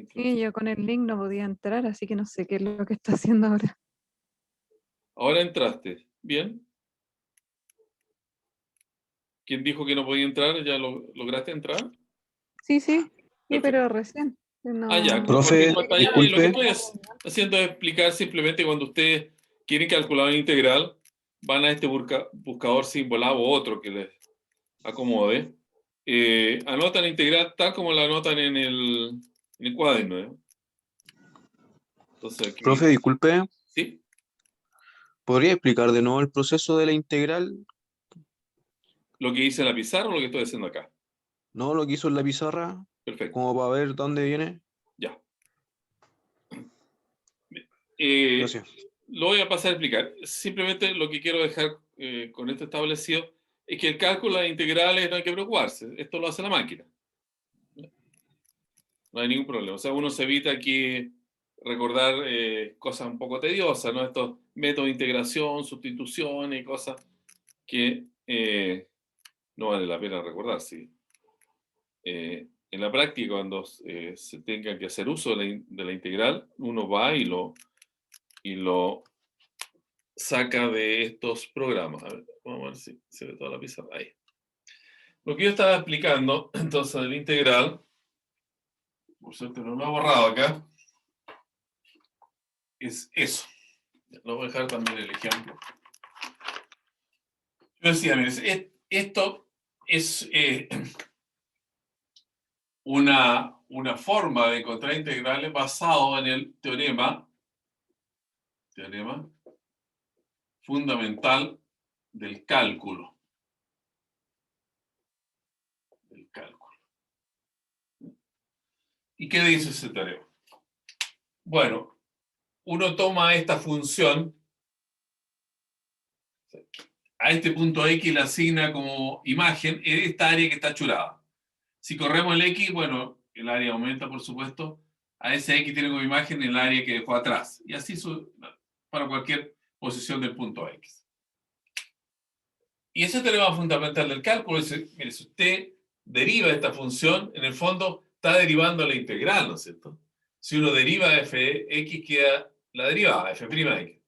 la Sí, yo con el link no podía entrar, así que no sé qué es lo que está haciendo ahora. Ahora entraste. Bien. ¿Quién dijo que no podía entrar? ¿Ya lograste entrar? Sí, sí, sí, Perfecto. pero recién. Ah, ya, No, porque en Profe, pantalla, y lo que disculpe. estoy haciendo es explicar simplemente cuando ustedes quieren calcular una integral, van a este buscador Symbolab o otro que les acomode, anotan la integral tal como la anotan en el cuaderno. Entonces aquí, Profe, disculpe. ¿sí? ¿Podría explicar de nuevo el proceso de la integral? Lo que hice en la pizarra o lo que estoy haciendo acá. ¿No lo que hizo en la pizarra? Perfecto, Como para ver dónde viene. ya. Eh, Gracias. lo voy a pasar a explicar. Simplemente lo que quiero dejar con esto establecido es que el cálculo de integrales no hay que preocuparse. Esto lo hace la máquina. No hay ningún problema. O sea, uno se evita aquí recordar cosas un poco tediosas, ¿no? Estos métodos de integración, sustituciones y cosas que no vale la pena recordar, sí. En la práctica, cuando se tenga que hacer uso de la integral, uno va y lo saca de estos programas. A ver, vamos a ver si se ve toda la pizarra. Ahí. Lo que yo estaba explicando, entonces, de la integral, por suerte no lo he borrado acá, es eso. Lo voy a dejar también el ejemplo. Yo decía, mire, esto es una forma de encontrar integrales basado en el teorema fundamental del cálculo. ¿Y qué dice ese teorema? Bueno, uno toma esta función, a este punto X le asigna como imagen esta área que está churada. Si corremos el X, bueno, el área aumenta, por supuesto. A ese X tiene como imagen el área que dejó atrás. Y así para cualquier posición del punto X. Y ese teorema fundamental del cálculo es, mire, si usted deriva esta función, en el fondo está derivando la integral, ¿no es cierto? Si uno deriva fx, queda la derivada, f'x.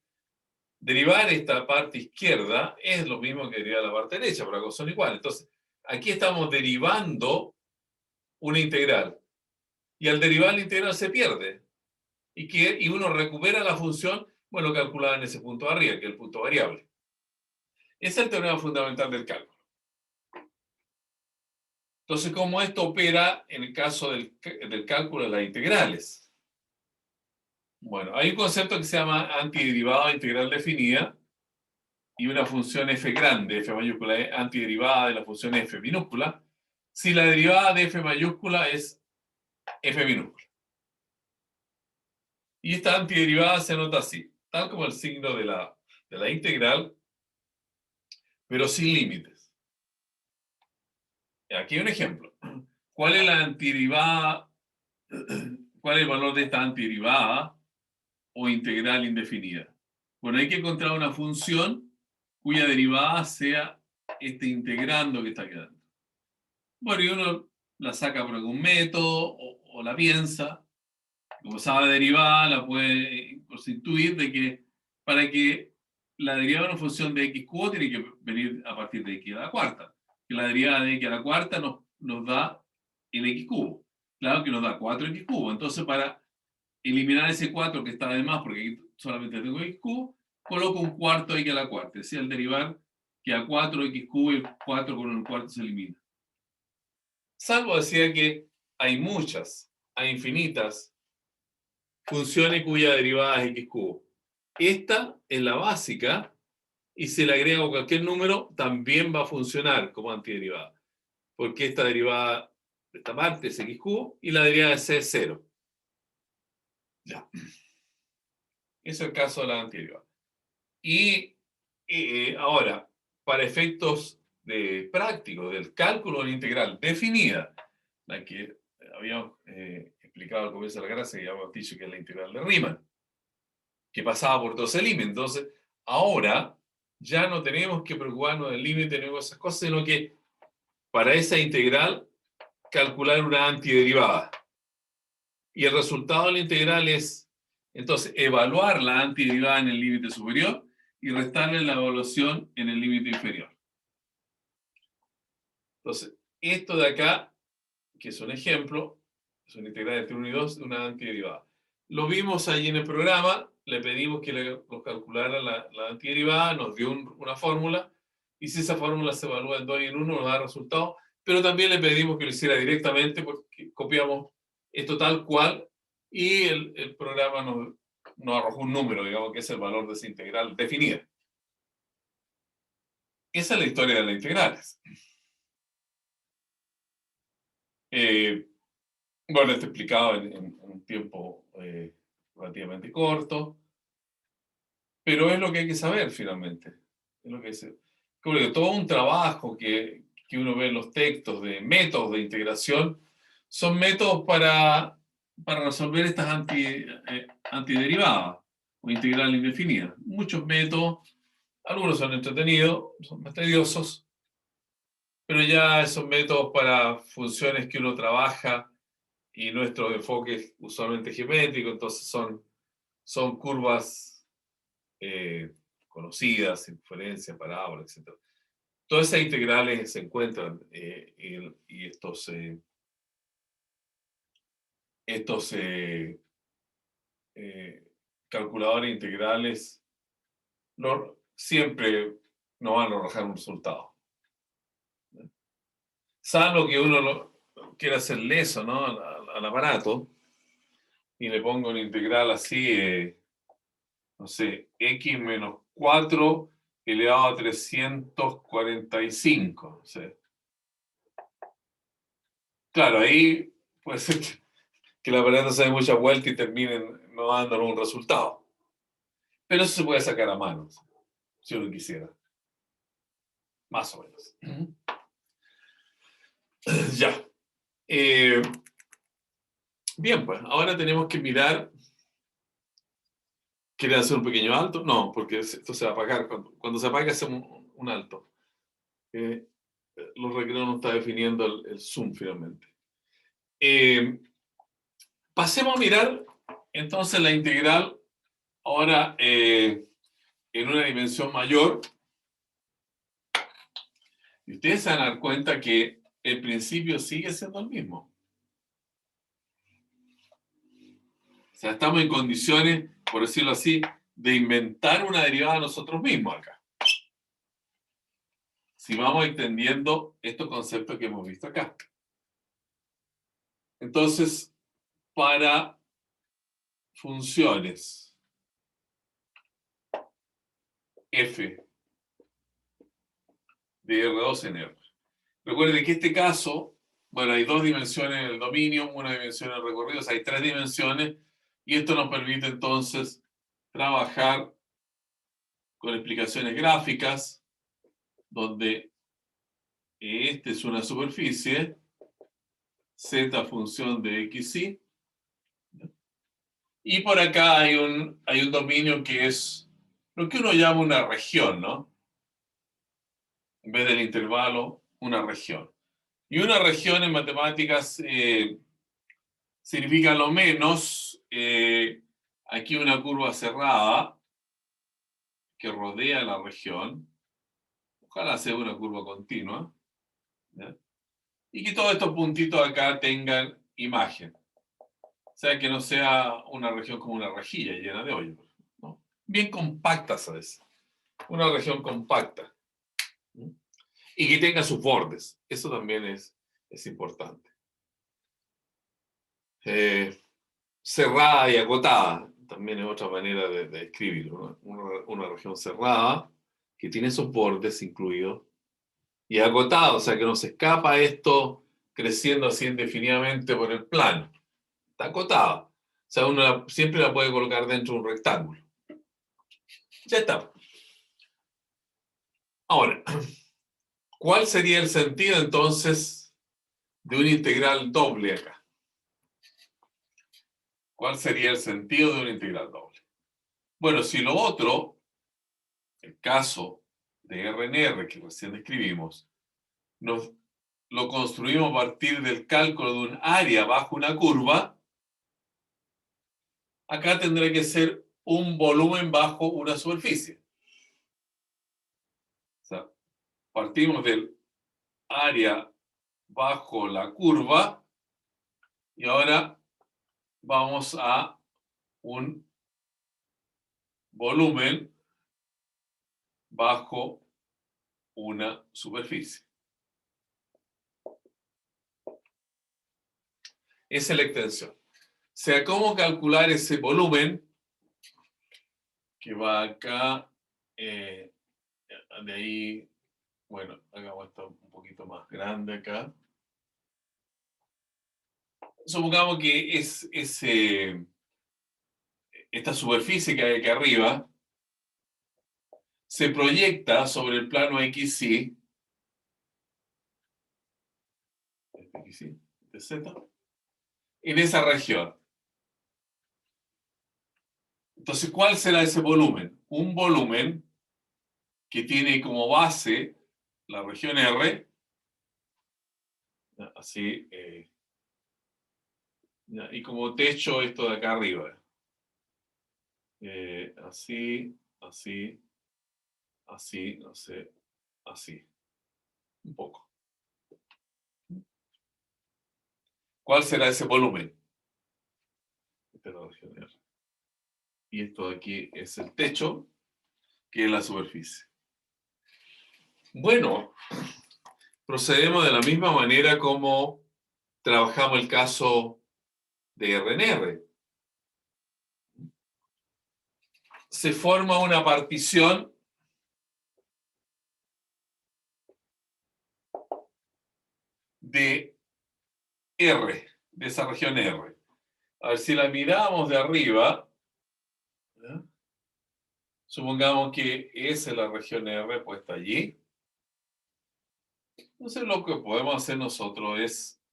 Derivar esta parte izquierda es lo mismo que derivar la parte derecha, por algo son iguales. Entonces, aquí estamos derivando una integral. Y al derivar la integral se pierde. Y uno recupera la función, bueno, calculada en ese punto de arriba, que es el punto variable. Ese es el teorema fundamental del cálculo. Entonces, ¿cómo esto opera en el caso del cálculo de las integrales? Bueno, hay un concepto que se llama antiderivada integral definida y una función f grande, f mayúscula, es antiderivada de la función f minúscula, si la derivada de f mayúscula es f minúscula. Y esta antiderivada se anota así, tal como el signo de la integral, pero sin límites. Aquí hay un ejemplo. ¿Cuál es la antiderivada? ¿Cuál es el valor de esta antiderivada o integral indefinida? Bueno, hay que encontrar una función cuya derivada sea este integrando que está quedando. Bueno, y uno la saca por algún método o la piensa. Como sabe derivada, la puede intuir de que para que la derivada de una función de x cubo tiene que venir a partir de x a la cuarta. Que la derivada de x a la cuarta nos da el x cubo. Claro que nos da 4x cubo. Entonces, para eliminar ese 4 que está de más, porque aquí solamente tengo x cubo, coloco un cuarto x a la cuarta. Es decir, al derivar que a 4x cubo y el 4 con el cuarto se elimina. Salvo decía que hay muchas, hay infinitas funciones cuya derivada es x cubo. Esta es la básica y si le agrego cualquier número también va a funcionar como antiderivada. Porque esta derivada de esta parte es x cubo y la derivada de c es 0. Ya. Eso es el caso de la antiderivada. Y ahora, para efectos prácticos del cálculo de la integral definida, la que habíamos explicado al comienzo de la clase, que habíamos dicho que es la integral de Riemann, que pasaba por todo ese límite. Entonces, ahora ya no tenemos que preocuparnos del límite ni de esas cosas, sino que para esa integral calcular una antiderivada. Y el resultado de la integral es, entonces, evaluar la antiderivada en el límite superior y restarle la evaluación en el límite inferior. Entonces, esto de acá, que es un ejemplo, es una integral entre 1 y 2 de una antiderivada. Lo vimos ahí en el programa, le pedimos que nos calculara la antiderivada, nos dio una fórmula, y si esa fórmula se evalúa en 2 y en 1, nos da resultado, pero también le pedimos que lo hiciera directamente, porque copiamos esto tal cual, y el programa nos arrojó un número, digamos, que es el valor de esa integral definida. Esa es la historia de las integrales. Bueno, esto explicado en un tiempo relativamente corto, pero es lo que hay que saber finalmente. Es lo que es, como digo, todo un trabajo que uno ve en los textos de métodos de integración, son métodos para resolver estas antiderivadas o integrales indefinidas. Muchos métodos, algunos son entretenidos, son más tediosos, pero ya esos métodos para funciones que uno trabaja y nuestro enfoque es usualmente geométrico, entonces son curvas conocidas, inferencia, parábola, etc. Todas esas integrales se encuentran y estos calculadores integrales siempre nos van a arrojar un resultado. Salvo que uno quiera hacerle eso, ¿no? al aparato y le pongo una integral así, no sé, x menos 4 elevado a 345. No sé. Claro, ahí puede ser que el aparato se dé mucha vuelta y terminen no dándonos un resultado. Pero eso se puede sacar a mano, si uno quisiera. Más o menos. Ya. Bien, pues ahora tenemos que mirar. ¿Quieren hacer un pequeño alto? No, porque esto se va a apagar. Cuando se apague hacemos un alto. Los recreos no está definiendo el zoom finalmente. Pasemos a mirar entonces la integral ahora en una dimensión mayor. Y ustedes se van a dar cuenta que el principio sigue siendo el mismo. O sea, estamos en condiciones, por decirlo así, de inventar una derivada nosotros mismos acá. Si vamos entendiendo estos conceptos que hemos visto acá. Entonces, para funciones f de R2 en R. Recuerden que este caso, bueno, hay 2 dimensiones en el dominio, una dimensión en el recorrido, o sea, hay 3 dimensiones, y esto nos permite entonces trabajar con explicaciones gráficas, donde esta es una superficie, z función de xy, y por acá hay un dominio que es lo que uno llama una región, ¿no? En vez del intervalo, una región. Y una región en matemáticas significa lo menos aquí una curva cerrada que rodea la región. Ojalá sea una curva continua. ¿Ya? Y que todos estos puntitos acá tengan imagen. O sea, que no sea una región como una rejilla llena de hoyos, ¿no? Bien compacta, ¿sabes? Una región compacta. Y que tenga sus bordes. Eso también es importante. Cerrada y acotada. También es otra manera de escribirlo. Una región cerrada que tiene sus bordes incluidos. Y acotada, o sea, que no se escapa esto creciendo así indefinidamente por el plano. Está acotada. O sea, uno siempre la puede colocar dentro de un rectángulo. Ya está. Ahora, ¿cuál sería el sentido entonces de una integral doble acá? ¿Cuál sería el sentido de una integral doble? Bueno, si lo otro, el caso de RNR que recién describimos, lo construimos a partir del cálculo de un área bajo una curva, acá tendrá que ser un volumen bajo una superficie. O sea, partimos del área bajo la curva y ahora vamos a un volumen bajo una superficie. Esa es la extensión. O sea, ¿cómo calcular ese volumen que va acá? De ahí, bueno, hagamos esto un poquito más grande acá. Supongamos que esta superficie que hay aquí arriba se proyecta sobre el plano XY, de Z, en esa región. Entonces, ¿cuál será ese volumen? Un volumen que tiene como base la región R, así, y como techo esto de acá arriba. Así, así, así, no sé, así. Un poco. ¿Cuál será ese volumen? Esta es la región R. Y esto de aquí es el techo, que es la superficie. Bueno, procedemos de la misma manera como trabajamos el caso de RNR. Se forma una partición de R, de esa región R. A ver, si la miramos de arriba, ¿ya? Supongamos que esa es la región R puesta allí. Entonces lo que podemos hacer nosotros es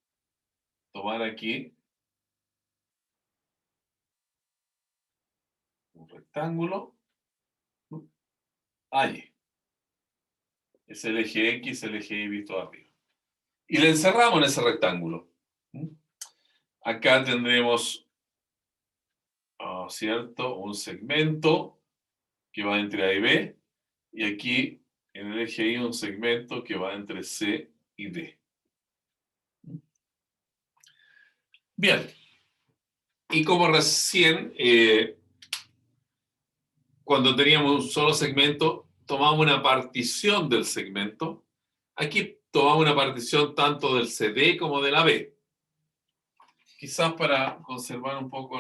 tomar aquí un rectángulo, allí. Es el eje X, el eje Y visto arriba. Y le encerramos en ese rectángulo. Acá tendremos, ¿cierto?, un segmento que va entre A y B, y aquí en el eje Y un segmento que va entre C y D. Bien, y como recién, cuando teníamos un solo segmento, tomamos una partición del segmento. Aquí tomamos una partición tanto del CD como de la B. Quizás para conservar un poco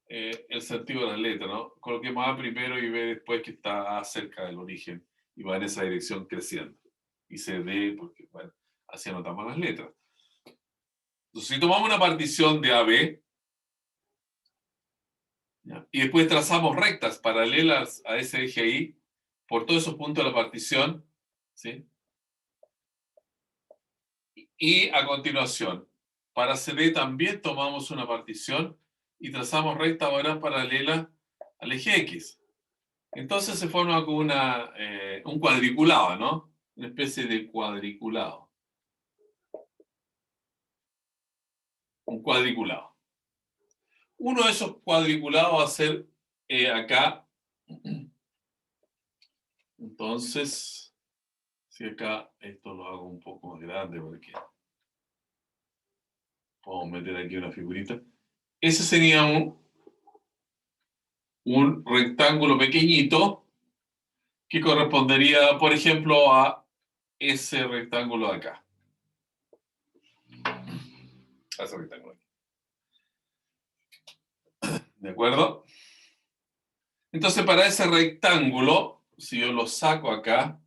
el sentido de las letras, ¿no? Coloquemos A primero y B después, que está cerca del origen y va en esa dirección creciendo. Y CD, porque, bueno, así anotamos las letras. Entonces, si tomamos una partición de AB, ¿ya?, y después trazamos rectas paralelas a ese eje ahí, por todos esos puntos de la partición, ¿sí? Y a continuación, para CD también tomamos una partición y trazamos recta ahora paralela al eje X. Entonces se forma como un cuadriculado, ¿no? Una especie de cuadriculado. Un cuadriculado. Uno de esos cuadriculados va a ser acá. Entonces, si acá esto lo hago un poco más grande, porque vamos a meter aquí una figurita. Ese sería un rectángulo pequeñito que correspondería, por ejemplo, a ese rectángulo de acá. A ese rectángulo de aquí. ¿De acuerdo? Entonces, para ese rectángulo, si yo lo saco acá,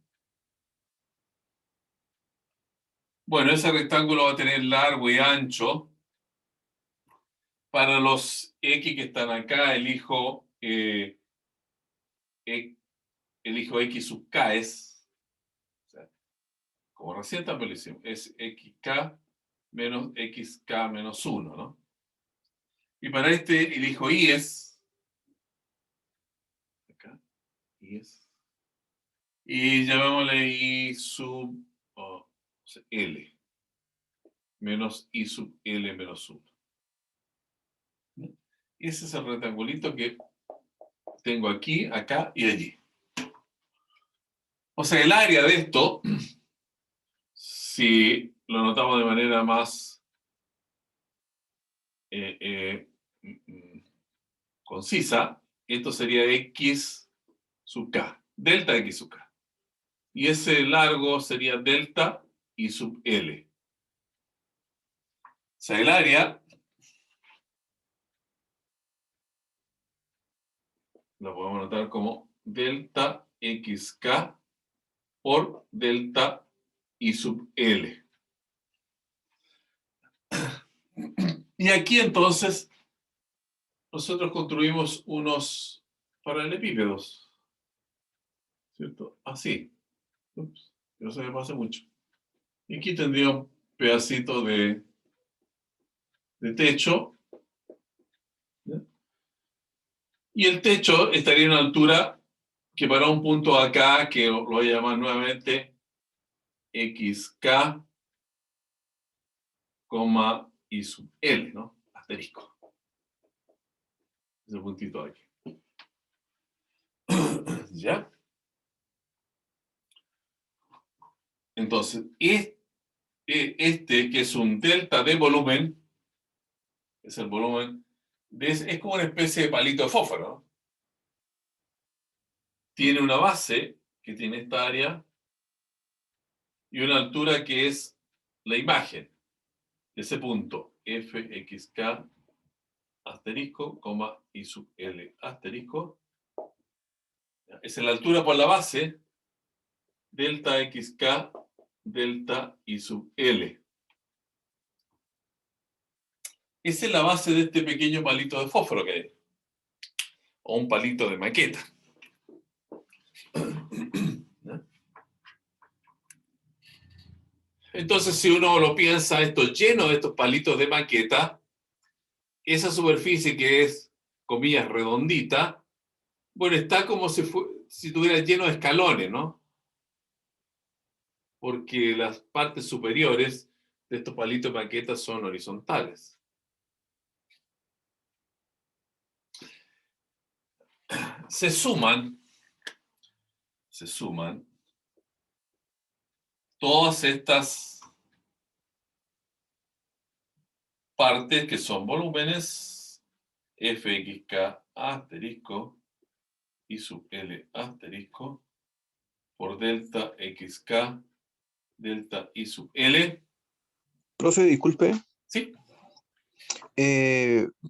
bueno, ese rectángulo va a tener largo y ancho. Para los X que están acá, elijo X sub K, o sea, como recién también lo hicimos, es XK menos XK menos 1, ¿no? Y para este elijo IS, acá, IS, y llamémosle I sub L, menos I sub L menos 1. Ese es el rectangulito que tengo aquí, acá y allí. O sea, el área de esto, si lo notamos de manera más concisa, esto sería X sub K, delta X sub K. Y ese largo sería delta I sub L. O sea, el área lo podemos notar como delta XK por delta I sub L. Y aquí entonces nosotros construimos unos paralelepípedos, ¿cierto? Así. Ups, que no se me pase mucho. Y aquí tendría un pedacito de techo. ¿Ya? Y el techo estaría en una altura que para un punto acá, que lo voy a llamar nuevamente XK, I sub L, ¿no? Asterisco. Ese puntito de aquí. ¿Ya? Entonces, este que es un delta de volumen, es el volumen, es como una especie de palito de fósforo, ¿no? Tiene una base que tiene esta área y una altura que es la imagen de ese punto, fxk asterisco, I sub L asterisco. Esa es la altura por la base, delta xk, delta I sub L. Esa es la base de este pequeño palito de fósforo que hay, o un palito de maqueta. Entonces, si uno lo piensa, esto lleno de estos palitos de maqueta, esa superficie que es, comillas, redondita, bueno, está como si estuviera lleno de escalones, ¿no? Porque las partes superiores de estos palitos de maqueta son horizontales. Se suman todas estas partes que son volúmenes, fxk asterisco I sub L asterisco por delta xk delta I sub L. Profe, disculpe. Sí.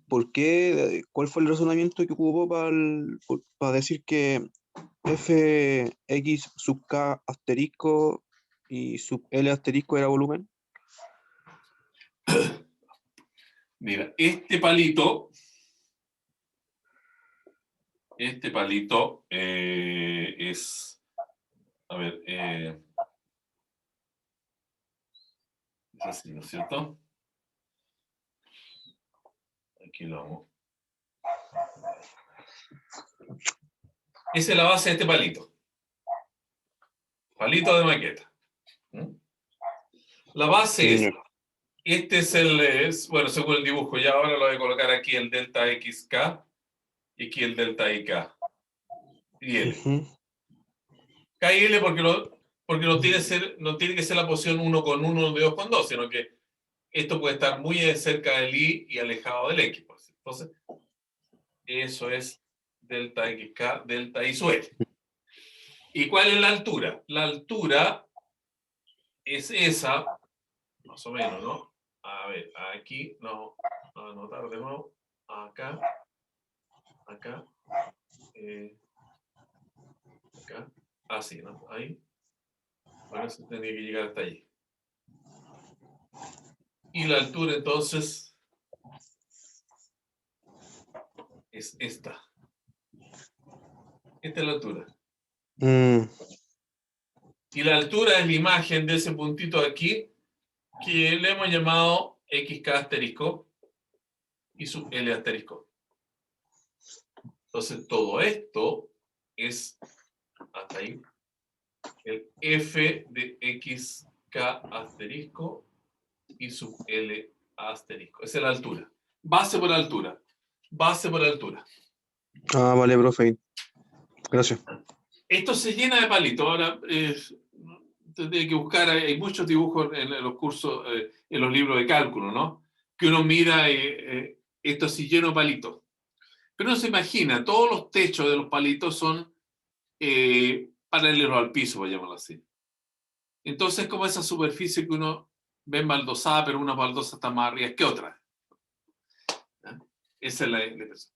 ¿Por qué? ¿Cuál fue el razonamiento que ocupó para decir que fx sub k asterisco y sub L asterisco era volumen? Mira, este palito es, a ver, es así, ¿no es cierto? Aquí lo vamos. Esa es la base de este palito. Palito de maqueta. La base es, este es bueno, según el dibujo, ya ahora lo voy a colocar aquí el delta XK y aquí el delta IK. Y L. K y L porque no tiene que ser la posición 1 con 1 de 2 con 2, sino que esto puede estar muy cerca del I y alejado del X. Entonces, eso es delta XK, delta I sub L. ¿Y cuál es la altura? La altura es esa, más o menos, ¿no? A ver, aquí, no, a anotar de nuevo, acá, acá, acá, así, ¿no? Ahí. Bueno, eso tendría que llegar hasta allí. Y la altura, entonces, es esta. Esta es la altura. Y la altura es la imagen de ese puntito aquí, que le hemos llamado XK asterisco y sub L asterisco. Entonces, todo esto es, hasta ahí, el F de XK asterisco y sub L asterisco. Esa es la altura. Base por altura. base por altura. Ah, vale, profe. Gracias. Esto se llena de palitos. Ahora, tendría que buscar, hay muchos dibujos en los cursos, en los libros de cálculo, ¿no? Que uno mira, esto así lleno de palitos. Pero uno se imagina, todos los techos de los palitos son paralelos al piso, por llamarlo así. Entonces, como esa superficie que uno ve embaldosada, pero una baldosa está más arriba que otra. ¿Ya? Esa es la impresión.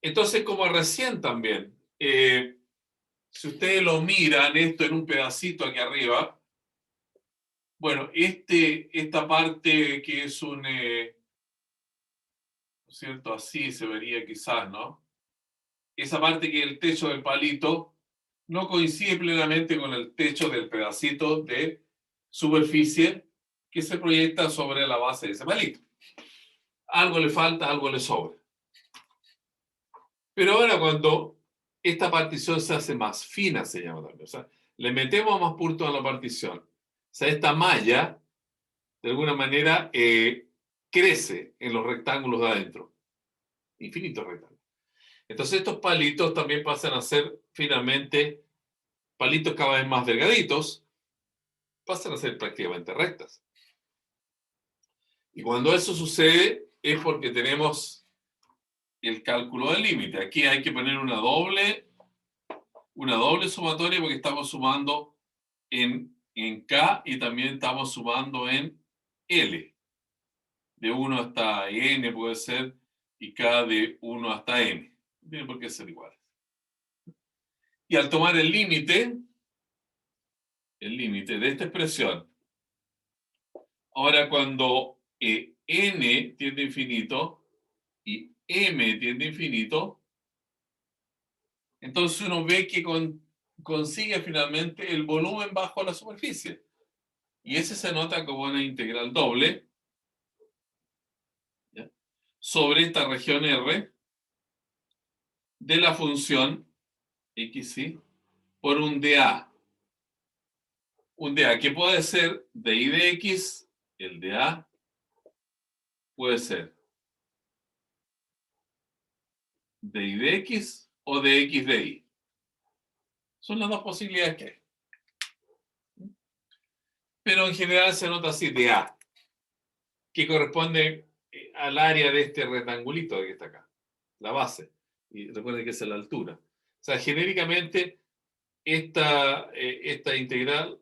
Entonces, como recién también, si ustedes lo miran, esto en un pedacito aquí arriba, bueno, esta parte que es un, ¿no es cierto? Así se vería quizás, ¿no? Esa parte que es el techo del palito no coincide plenamente con el techo del pedacito de superficie que se proyecta sobre la base de ese palito. Algo le falta, algo le sobra. Pero ahora cuando esta partición se hace más fina, se llama también, o sea, le metemos más puntos a la partición. O sea, esta malla, de alguna manera, crece en los rectángulos de adentro. Infinitos rectángulos. Entonces estos palitos también pasan a ser finalmente palitos cada vez más delgaditos, pasan a ser prácticamente rectas. Y cuando eso sucede es porque tenemos el cálculo del límite. Aquí hay que poner una doble sumatoria porque estamos sumando en K y también estamos sumando en L. De 1 hasta N puede ser y K de 1 hasta N. No tiene por qué ser igual. Y al tomar el límite de esta expresión, ahora cuando N tiende a infinito y M tiende a infinito, entonces uno ve que consigue finalmente el volumen bajo la superficie. Y ese se nota como una integral doble, ¿ya?, sobre esta región R de la función xy por un dA. Un dA que puede ser dy de x, el dA puede ser dy de x o de x de y. Son las dos posibilidades que hay. Pero en general se nota así, dA, que corresponde al área de este rectangulito que está acá, la base. Y recuerden que esa es la altura. O sea, genéricamente esta integral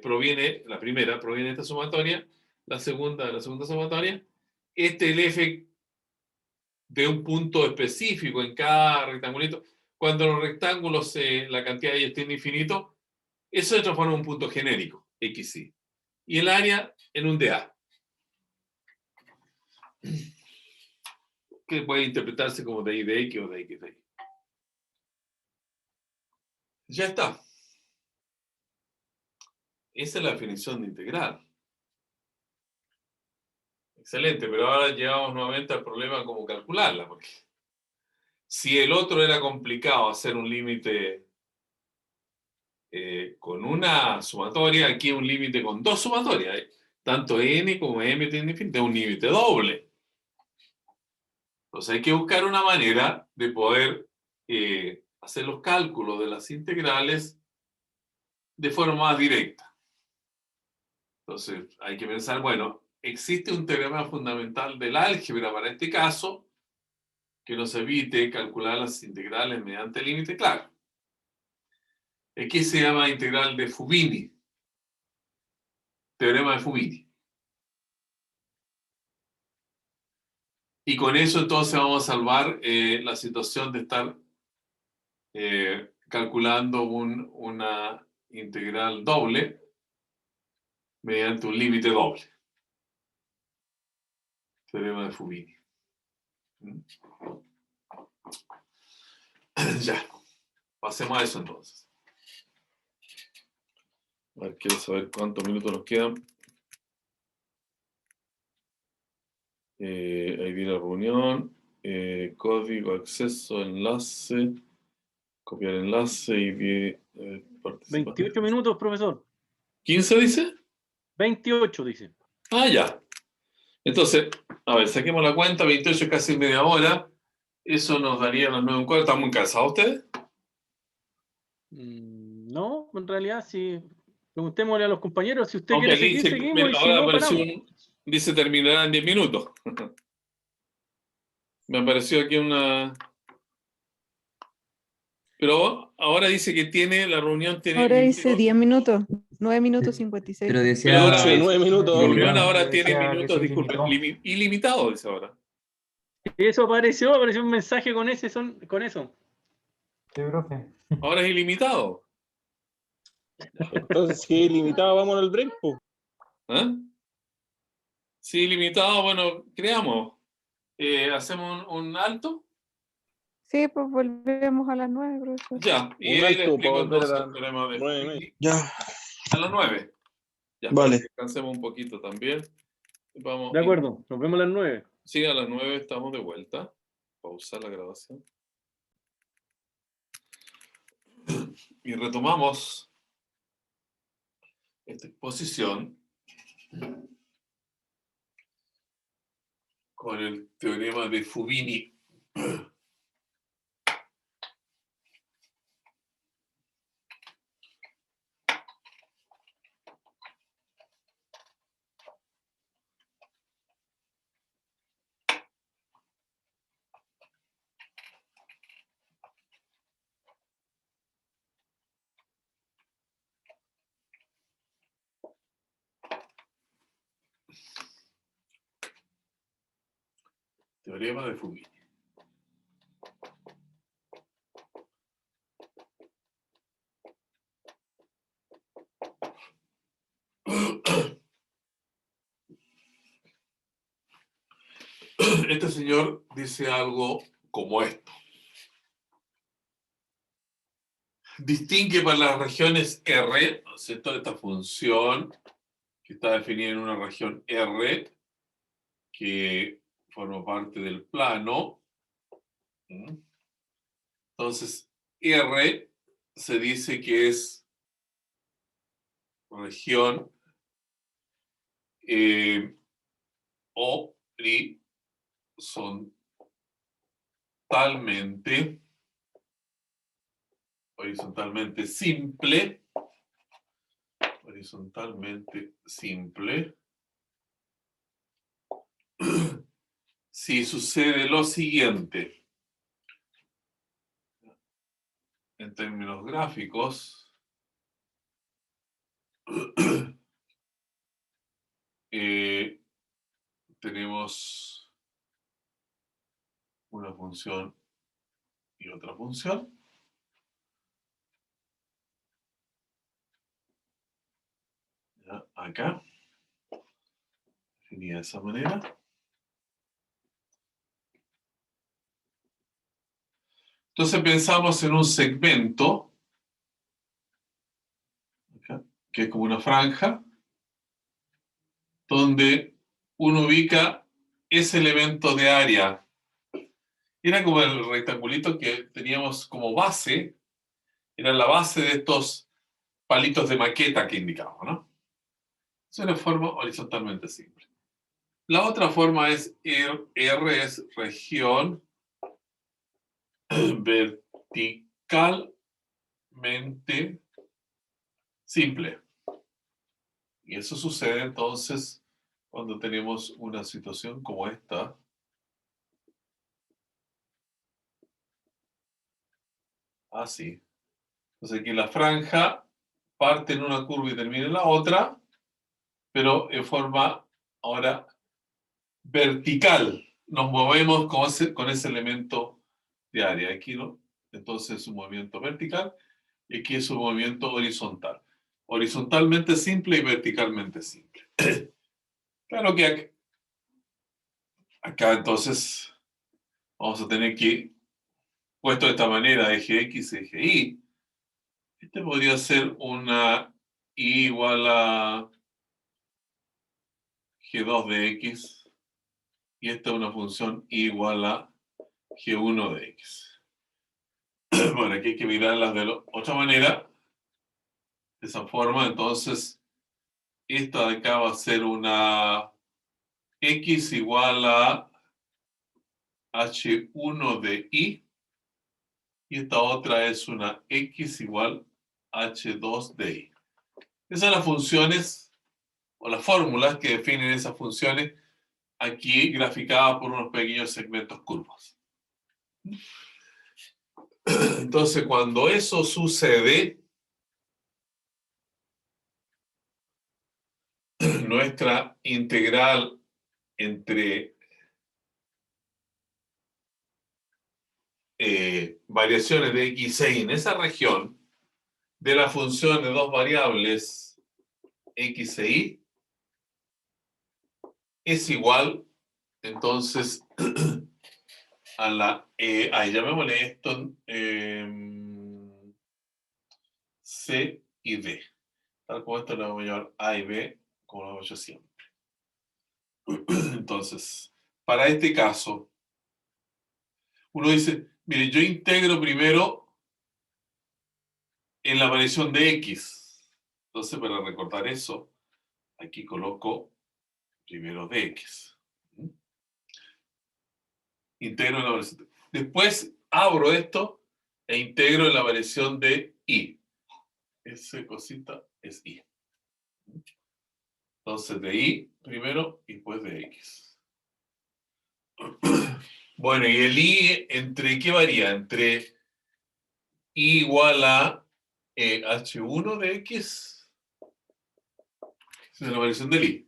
proviene, la primera proviene de esta sumatoria, la segunda de la segunda sumatoria. El f de un punto específico en cada rectangulito. Cuando los rectángulos, la cantidad de ellos tiene infinito, eso se transforma en un punto genérico, xy. Y el área en un dA, que puede interpretarse como dy de x o de x de y. Ya está. Esa es la definición de integral. Excelente, pero ahora llegamos nuevamente al problema cómo calcularla, porque si el otro era complicado hacer un límite con una sumatoria, aquí un límite con dos sumatorias. Tanto n como m tienen infinito, es un límite doble. Entonces hay que buscar una manera de poder hacer los cálculos de las integrales de forma más directa. Entonces hay que pensar, bueno, existe un teorema fundamental del álgebra para este caso que nos evite calcular las integrales mediante límite claro. Aquí se llama integral de Fubini, teorema de Fubini. Y con eso entonces vamos a salvar la situación de estar calculando una integral doble mediante un límite doble. Teorema de Fubini. Ya, pasemos a eso entonces. A ver, quiero saber cuántos minutos nos quedan. Ahí viene la reunión. Código, acceso, enlace. Copiar enlace y 28 minutos, profesor. ¿15 dice? 28 dice. Ah, ya. Entonces, a ver, saquemos la cuenta, 28 es casi media hora. Eso nos daría las 9:15. ¿Están muy cansados ustedes? No, en realidad, si preguntémosle a los compañeros, si usted Ok, quiere seguir, dice, seguimos, mira, y si ahora no, apareció paramos. dice terminará en 10 minutos. Me apareció aquí una... Pero ahora dice que la reunión tiene Ahora dice minutos. 10 minutos, 9 minutos 56. Pero Pero decía. ahora Sí, 9 minutos. la reunión ilimitado, ahora tiene decía que minutos, se disculpen, ilimitó. ilimitado, dice ahora. Eso apareció un mensaje con eso. Sí, profe. Ahora es ilimitado. Entonces, si es ilimitado, vamos al break, po. ¿Ah? Sí, ilimitado, bueno, creamos. ¿Hacemos un alto? Sí, pues volvemos a las 9, profesor. Ya, y Un ahí le alto explico para volver a entonces las el teorema de 9:30. Fubini. Ya, A las 9. Ya, Vale. para que descansemos un poquito también. Vamos, De acuerdo, nos vemos a las 9. Sí, a las 9 estamos de vuelta. Pausar la grabación. Y retomamos esta exposición con el teorema de Fubini. Teorema de Fubini. Este señor dice algo como esto. Distingue para las regiones R, ¿no es cierto? Esta función que está definida en una región R, que forma parte del plano. Entonces, R se dice que es región horizontalmente simple, si sucede lo siguiente, en términos gráficos, tenemos una función y otra función. ¿Ya? Acá, definida de esa manera. Entonces pensamos en un segmento, acá, que es como una franja, donde uno ubica ese elemento de área. Era como el rectangulito que teníamos como base, era la base de estos palitos de maqueta que indicamos, ¿no? Es una forma horizontalmente simple. La otra forma es R es región verticalmente simple. Y eso sucede entonces cuando tenemos una situación como esta. Así. Entonces aquí la franja parte en una curva y termina en la otra, pero en forma ahora vertical. Nos movemos con ese elemento de área. Aquí, ¿no? Entonces es un movimiento vertical y aquí es un movimiento horizontal. Horizontalmente simple y verticalmente simple. Claro que acá entonces vamos a tener que, puesto de esta manera, eje X, eje Y. Este podría ser una Y igual a G2 de X y esta es una función Y igual a G1 de X. Bueno, aquí hay que mirarlas de otra manera. De esa forma, entonces, esta de acá va a ser una x igual a h1 de i, y esta otra es una x igual a h2 de i. Esas son las funciones o las fórmulas que definen esas funciones, aquí graficadas por unos pequeños segmentos curvos. Entonces, cuando eso sucede, nuestra integral entre variaciones de x e y en esa región de la función de dos variables x e y es igual, entonces, a la, llamémosle esto C y D. Tal como esto lo vamos a llamar A y B, como lo hemos hecho siempre. Entonces, para este caso, uno dice, mire, yo integro primero en la variación de X. Entonces, para recordar eso, aquí coloco primero dx. Integro en la variación. Después abro esto e integro en la variación de y. Esa cosita es y. Entonces, de y primero y después de x. Bueno, y el y, ¿entre qué varía? Entre y igual a h1 de x. Esa es la variación del y.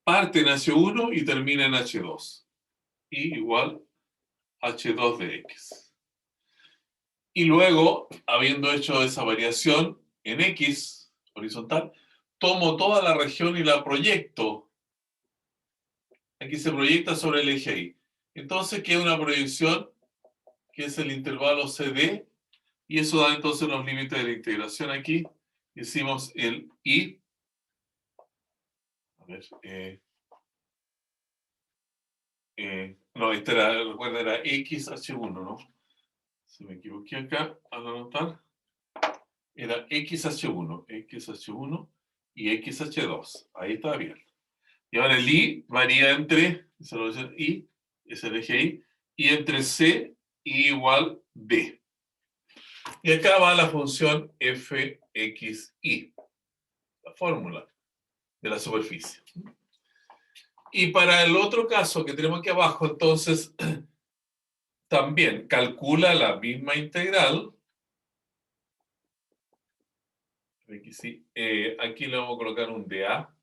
Parte en h1 y termina en h2. Y igual h2 de x. Y luego, habiendo hecho esa variación en x horizontal, tomo toda la región y la proyecto. Aquí se proyecta sobre el eje y. Entonces queda una proyección que es el intervalo CD, y eso da entonces los límites de la integración aquí. Hicimos el y. A ver, no, este era, recuerda, era xh1, ¿no? Si me equivoqué acá, al anotar, era xh1 y xh2. Ahí está bien. Y ahora el y varía entre, y, es el eje y entre c igual d. Y acá va la función fxy, la fórmula de la superficie. Y para el otro caso que tenemos aquí abajo, entonces, también calcula la misma integral. Aquí le vamos a colocar un dA,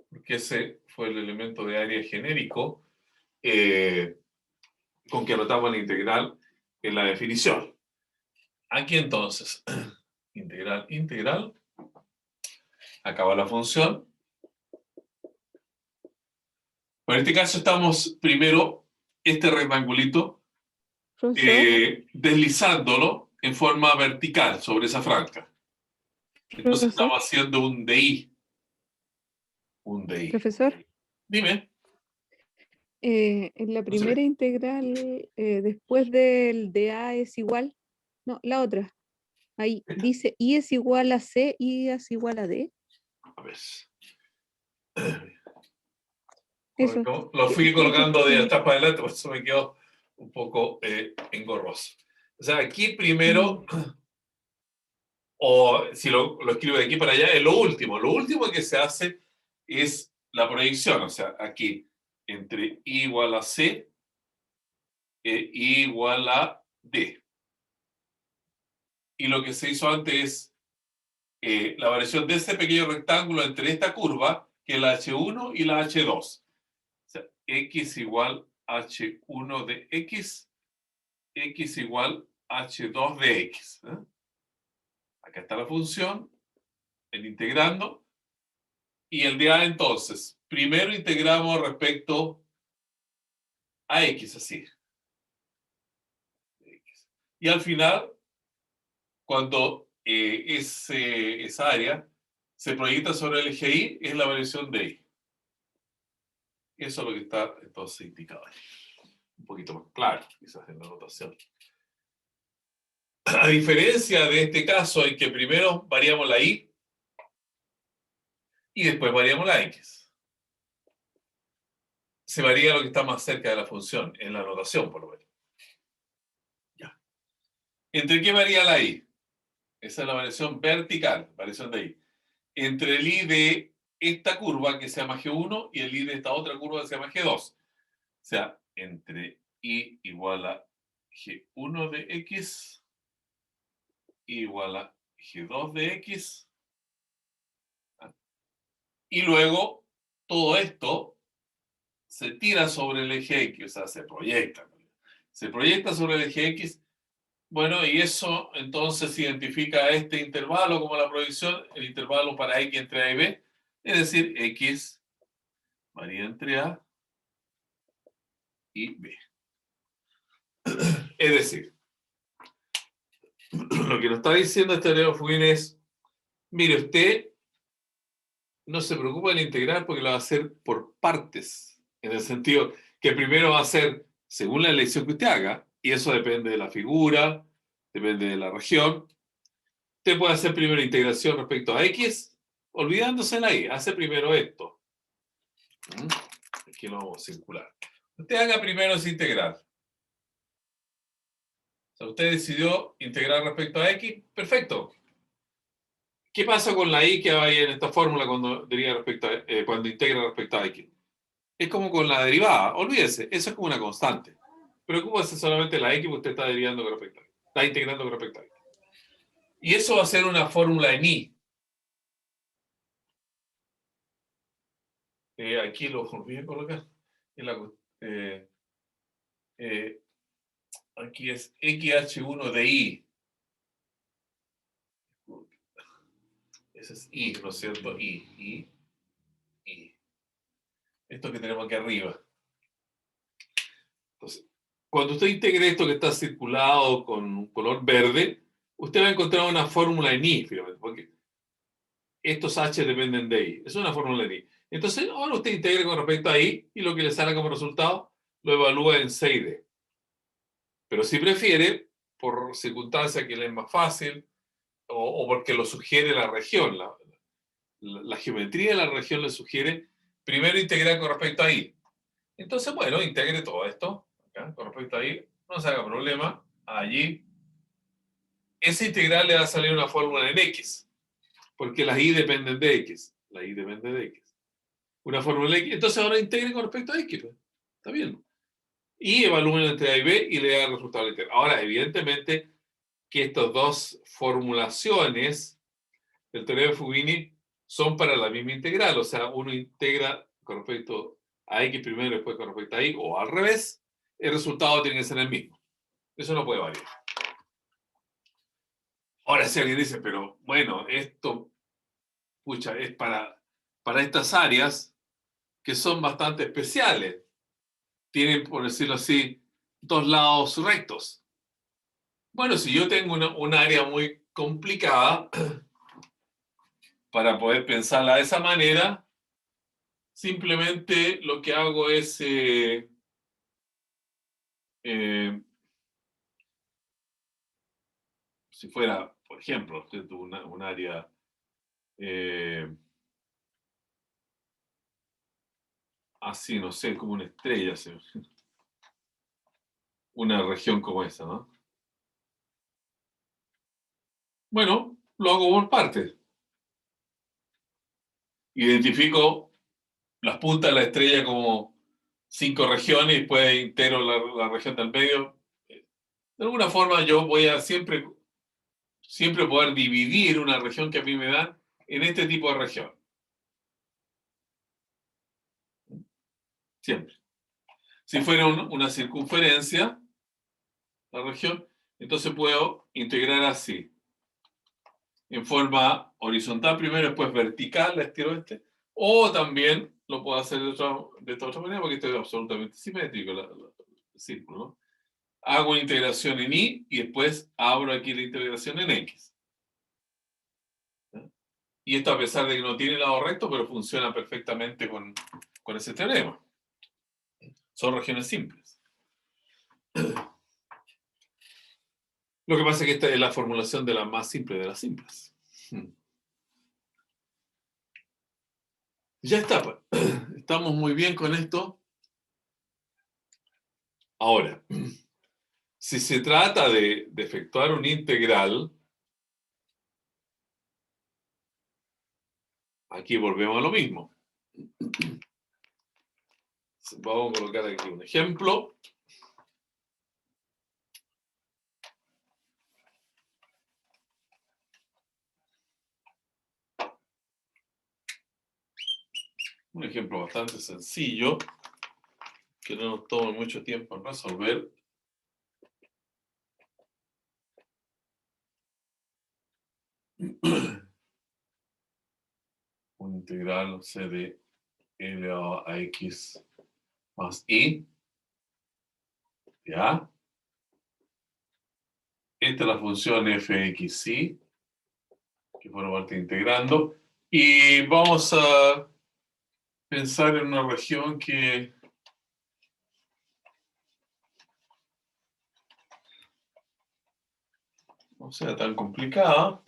porque ese fue el elemento de área genérico con que anotamos la integral en la definición. Aquí entonces, integral, acaba la función. En este caso estamos primero, este rectangulito, Profesor, deslizándolo en forma vertical sobre esa franja. Entonces estamos haciendo un DI. Un DI. profesor, Dime. en la No se primera ve. integral, después del dA es igual, no, la otra. Ahí ¿Esta? dice I es igual a C, I es igual a D. A ver. Eso. Lo fui colocando de Sí. atrás para adelante, por eso me quedó un poco engorroso. O sea, aquí primero, o si lo escribo de aquí para allá, es lo último. Lo último que se hace es la proyección. O sea, aquí, entre I igual a C e I igual a D. Y lo que se hizo antes es la variación de ese pequeño rectángulo entre esta curva, que es la H1 y la H2. O sea, X igual H1 de X, X igual H2 de X. Acá está la función, el integrando, y el de A entonces. Primero integramos respecto a X, así. Y al final, cuando esa área se proyecta sobre el eje Y, es la variación de Y. Eso es lo que está entonces indicado ahí. Un poquito más claro, quizás en la notación. A diferencia de este caso en que primero variamos la Y y después variamos la X. se varía lo que está más cerca de la función, en la notación por lo menos. Ya. ¿Entre qué varía la I? Esa es la variación vertical, variación de I. Entre el I de esta curva que se llama G1 y el I de esta otra curva que se llama G2. O sea, entre I igual a G1 de X igual a G2 de X. Y luego todo esto se tira sobre el eje X, o sea, se proyecta. Se proyecta sobre el eje X. Bueno, y eso entonces identifica este intervalo como la proyección, el intervalo para X entre A y B, es decir, X varía entre A y B. Es decir, lo que nos está diciendo este teorema de Fubini es, mire, usted no se preocupa de integrar porque lo va a hacer por partes, en el sentido que primero va a ser según la elección que usted haga, y eso depende de la figura, depende de la región. Usted puede hacer primero integración respecto a X, olvidándose de la Y. Hace primero esto. Aquí lo vamos a circular. Usted haga primero esa integral. O sea, usted decidió integrar respecto a X, perfecto. ¿Qué pasa con la Y que va ahí en esta fórmula cuando cuando integra respecto a X? Es como con la derivada, olvídese, eso es como una constante. Preocúpese solamente de la X que usted está derivando con respecto a X. Está integrando con respecto a X. Y eso va a ser una fórmula en I. Aquí lo volví a colocar. Aquí es XH1 de I. Ese es I, ¿no es cierto? I. Esto que tenemos aquí arriba. Entonces, cuando usted integre esto que está circulado con un color verde, usted va a encontrar una fórmula en I, finalmente, porque estos H dependen de I. Es una fórmula en I. Entonces, ahora usted integre con respecto a I y lo que le sale como resultado lo evalúa en C y D. Pero si prefiere, por circunstancia que le es más fácil, o porque lo sugiere la región, la geometría de la región le sugiere, primero integrar con respecto a I. Entonces, bueno, integre todo esto, acá, con respecto a I, no se haga problema, allí. Esa integral le va a salir una fórmula en X, porque las I dependen de X. La I depende de X. Una fórmula X. Entonces ahora integre con respecto a X. Pues. Está bien. Y evalúen entre A y B y le da el resultado del integral. Ahora, evidentemente, que estas dos formulaciones del teorema de Fubini son para la misma integral. O sea, uno integra con respecto a X primero y después con respecto a Y, o al revés, el resultado tiene que ser el mismo. Eso no puede variar. Ahora, si alguien dice, pero bueno, esto, pucha, es para estas áreas que son bastante especiales. Tienen, por decirlo así, dos lados rectos. Bueno, si yo tengo un área muy complicada, para poder pensarla de esa manera, simplemente lo que hago es, si fuera, por ejemplo, un área así, no sé, como una estrella, una región como esa, ¿no? Bueno, lo hago por partes. Identifico las puntas de la estrella como 5 regiones y después integro la región del medio. De alguna forma yo voy a siempre poder dividir una región que a mí me dan en este tipo de región. Siempre. Si fuera una circunferencia, la región, entonces puedo integrar así. En forma horizontal primero, después vertical, la estiro este. O también lo puedo hacer de esta otra manera, porque esto es absolutamente simétrico, el círculo, ¿no? Hago una integración en Y y después abro aquí la integración en X. ¿Sí? Y esto a pesar de que no tiene lado recto, pero funciona perfectamente con ese teorema. Son regiones simples. Lo que pasa es que esta es la formulación de la más simple de las simples. Ya está. Estamos muy bien con esto. Ahora, si se trata de efectuar un integral, aquí volvemos a lo mismo. Vamos a colocar aquí un ejemplo. Un ejemplo bastante sencillo, que no nos tome mucho tiempo en resolver. Un integral, no sé, de elevado a x más i. ¿Ya? Esta es la función fxy, que forma parte integrando. Y vamos a pensar en una región que no sea tan complicada.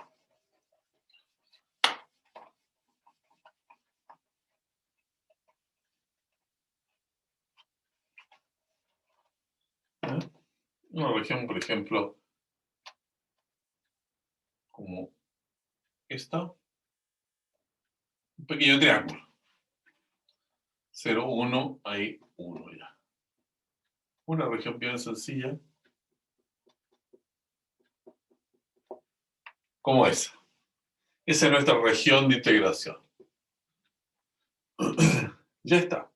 ¿Ya? Una región, por ejemplo, como esta. Un pequeño triángulo. 0, 1, ahí 1 ya. Una región bien sencilla. Como esa. Esa es nuestra región de integración. Ya está.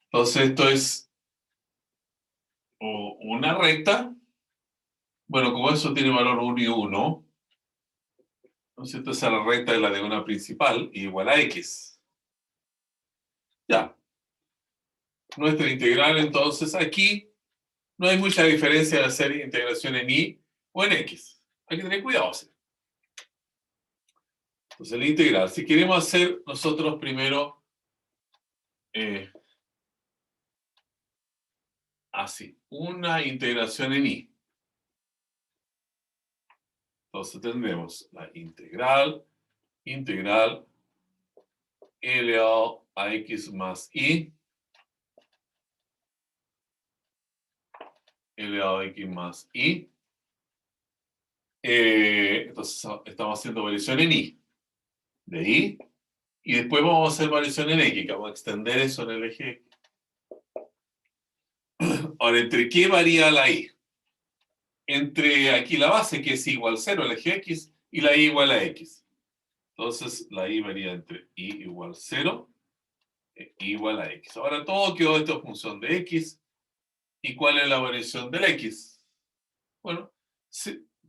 Entonces esto es una recta. Bueno, como eso tiene valor 1 y 1, entonces esta es la recta de la diagonal principal igual a x. Ya. Nuestra integral entonces aquí no hay mucha diferencia de hacer integración en y o en x. Hay que tener cuidado. Entonces la integral, si queremos hacer nosotros primero así, una integración en y. Entonces tendremos la integral elevado a x más i elevado a x más i. Entonces estamos haciendo variación en i, de i, y después vamos a hacer variación en x, que vamos a extender eso en el eje x. Ahora, ¿entre qué varía la i? Entre aquí la base, que es igual a 0, el eje x, y la i igual a x. Entonces, la i varía entre i igual a 0 e i igual a x. Ahora, todo quedó esto en función de x. ¿Y cuál es la variación del x? Bueno,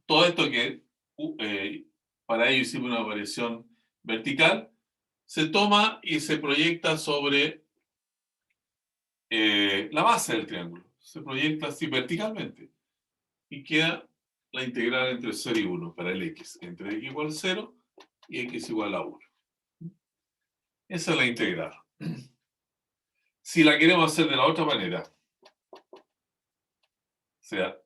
todo esto que para ello hicimos una variación vertical, se toma y se proyecta sobre la base del triángulo. Se proyecta así verticalmente. Y queda la integral entre 0 y 1 para el x. Entre x igual a 0 y x igual a 1. Esa es la integral. Si la queremos hacer de la otra manera, o sea,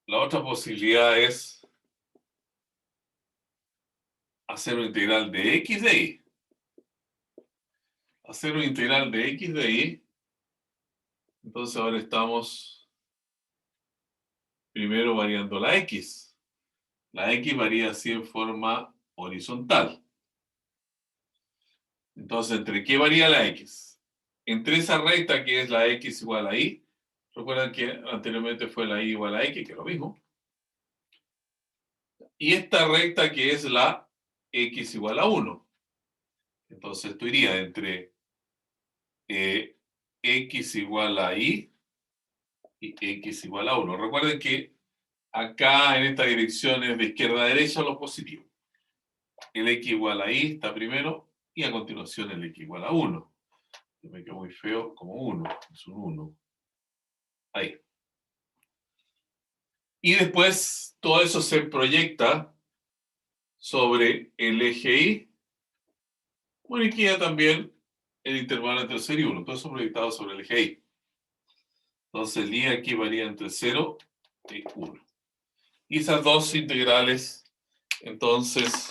la otra posibilidad es hacer una integral de x de y. Hacer una integral de x de y. Entonces ahora estamos primero variando la x. La x varía así en forma horizontal. Entonces, ¿entre qué varía la x? Entre esa recta que es la x igual a y. Recuerdan que anteriormente fue la y igual a x, que es lo mismo. Y esta recta que es la x igual a 1. Entonces, esto iría entre x igual a y x igual a 1. Recuerden que acá en esta dirección es de izquierda a derecha lo positivo. El x igual a y está primero y a continuación el x igual a 1. Me quedó muy feo como 1. Es un 1. Ahí. Y después todo eso se proyecta sobre el eje y. Bueno, y queda también el intervalo entre 0 y 1. Todo eso proyectado sobre el eje y. Entonces el y aquí varía entre 0 y 1. Y esas dos integrales, entonces,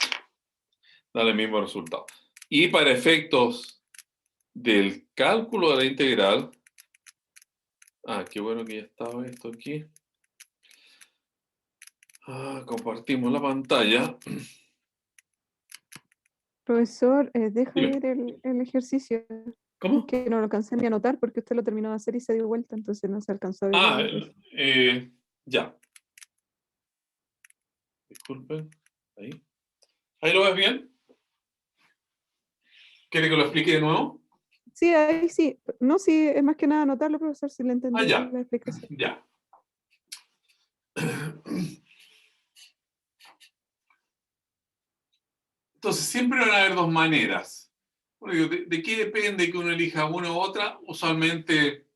dan el mismo resultado. Y para efectos del cálculo de la integral, Ah, qué bueno que ya estaba esto aquí. Compartimos la pantalla. Profesor, deja Dime. ver el ejercicio. ¿Cómo? Es que no lo alcancé ni a anotar porque usted lo terminó de hacer y se dio vuelta, entonces no se alcanzó a ver Ah, el. ya. Disculpen. Ahí. ¿Ahí lo ves bien? ¿Quiere que lo explique de nuevo? Sí, ahí sí. No, sí, es más que nada anotarlo, profesor, si le Ah, entendí ya. la explicación. Ya. Entonces, siempre van a haber dos maneras. Bueno, digo, ¿de qué depende que uno elija una u otra? Usualmente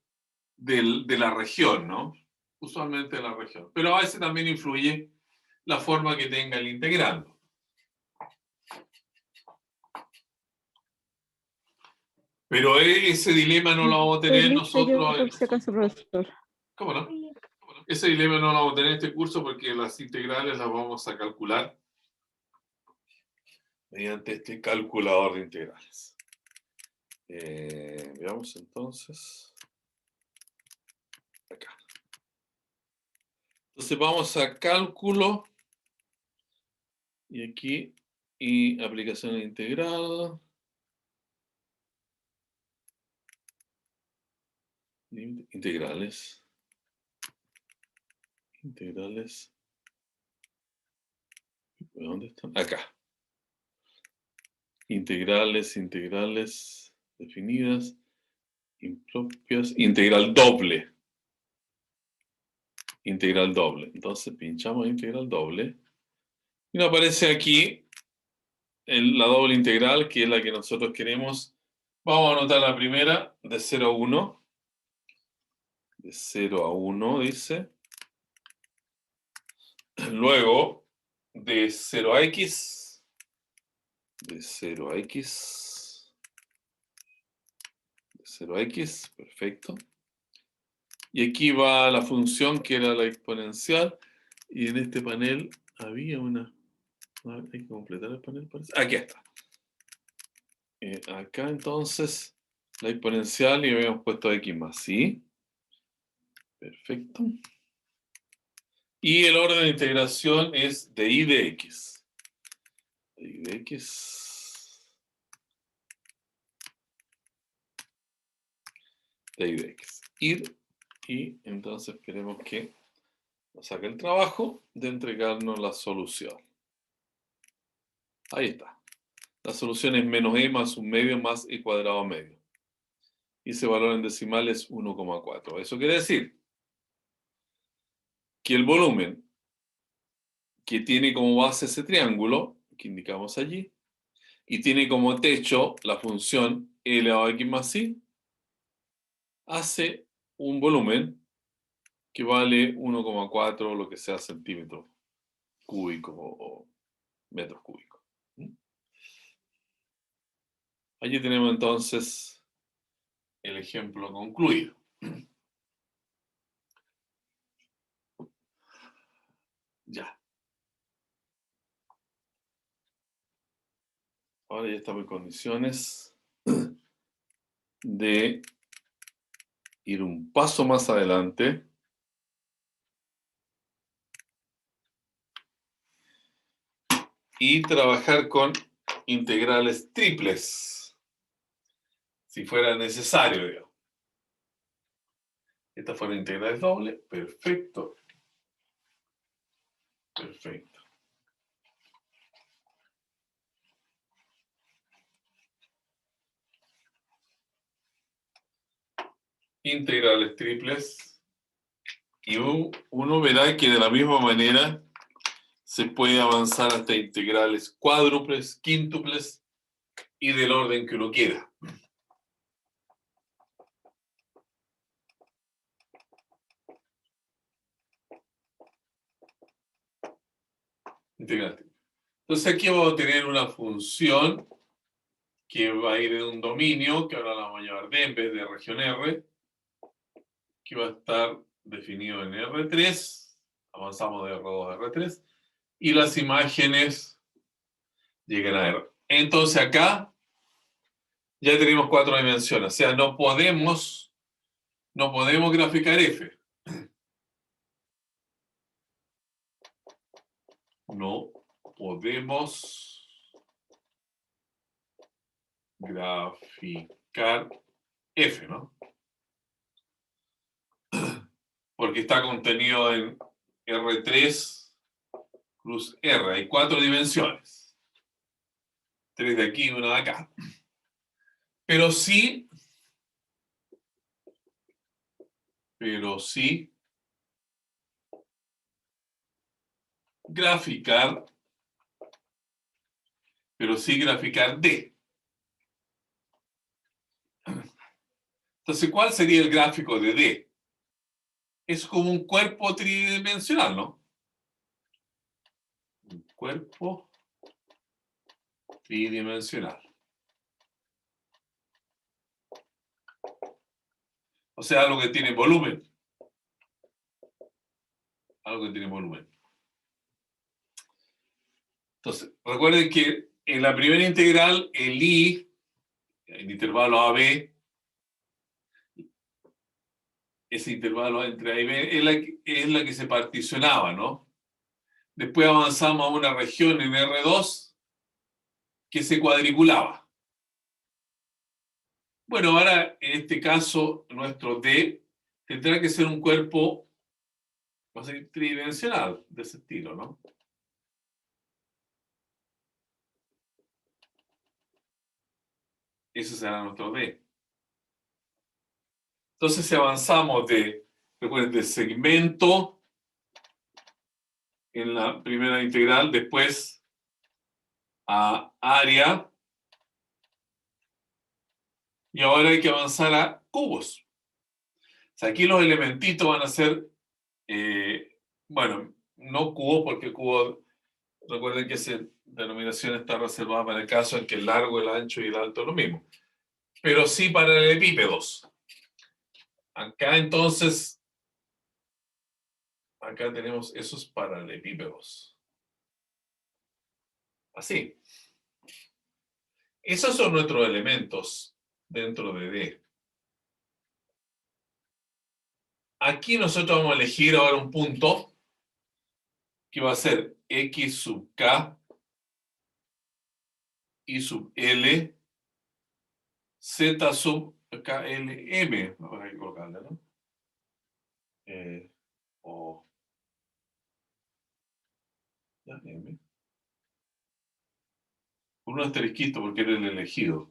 de la región, ¿no? Usualmente de la región. Pero a veces también influye la forma que tenga el integrando. Pero ese dilema no lo vamos a tener Elija yo nosotros. por si acaso, profesor. ¿Cómo no? Ese dilema no lo vamos a tener en este curso porque las integrales las vamos a calcular mediante este calculador de integrales. Veamos entonces. Acá. Entonces vamos a cálculo. Y aquí, y aplicación integral. Integrales. Integrales. ¿Dónde están? Acá. Integrales definidas, impropias, integral doble. Integral doble. Entonces pinchamos integral doble. Y nos aparece aquí la doble integral, que es la que nosotros queremos. Vamos a anotar la primera, de 0 a 1. De 0 a 1, dice. Luego, de 0 a x. De 0 a x. De 0 a x, perfecto. Y aquí va la función que era la exponencial. Y en este panel había una... Hay que completar el panel, parece. Aquí está. Acá entonces la exponencial y habíamos puesto x más, ¿sí? Perfecto. Y el orden de integración es de y de x. De y de x. De y de x. Ir. Y entonces queremos que nos saque el trabajo de entregarnos la solución. Ahí está. La solución es menos e más un medio más e cuadrado medio. Y ese valor en decimal es 1,4. Eso quiere decir que el volumen que tiene como base ese triángulo, que indicamos allí, y tiene como techo la función e elevado a x más i, hace un volumen que vale 1,4, lo que sea centímetros cúbicos o metros cúbicos. Allí tenemos entonces el ejemplo concluido. Ya. Ahora ya estamos en condiciones de ir un paso más adelante y trabajar con integrales triples, si fuera necesario, digamos. Estas fueron integrales dobles, perfecto. Perfecto. Integrales triples. Y uno verá que de la misma manera se puede avanzar hasta integrales cuádruples, quíntuples y del orden que uno quiera. Integral triple. Entonces aquí vamos a tener una función que va a ir en un dominio, que ahora la vamos a llamar D en vez de región R, que va a estar definido en R3, avanzamos de R2 a R3, y las imágenes llegan a R. Entonces acá ya tenemos 4 dimensiones, o sea, no podemos no podemos graficar f. No podemos graficar f, ¿no? Porque está contenido en R3 plus R. Hay 4 dimensiones. 3 de aquí y 1 de acá. Pero sí graficar D. Entonces, ¿cuál sería el gráfico de D? Es como un cuerpo tridimensional, ¿no? Un cuerpo tridimensional. O sea, algo que tiene volumen. Algo que tiene volumen. Entonces, recuerden que en la primera integral, el I, el intervalo AB, ese intervalo entre A y B, es la que se particionaba, ¿no? Después avanzamos a una región en R2 que se cuadriculaba. Bueno, ahora en este caso, nuestro D tendrá que ser un cuerpo, va a ser tridimensional, de ese estilo, ¿no? Ese será nuestro D. Entonces, si avanzamos recuerden, de segmento en la primera integral, después a área, y ahora hay que avanzar a cubos. O sea, aquí los elementitos van a ser, bueno, no cubos, porque cubo, recuerden que esa denominación está reservada para el caso en que el largo, el ancho y el alto es lo mismo. Pero sí paralelepípedos. Acá entonces, acá tenemos esos paralelepípedos. Así. Esos son nuestros elementos dentro de D. Aquí nosotros vamos a elegir ahora un punto que va a ser X sub K, Y sub L, Z sub KLM. Vamos a colocarle, ¿no? O ya, M. Con un asterisquito porque era el elegido.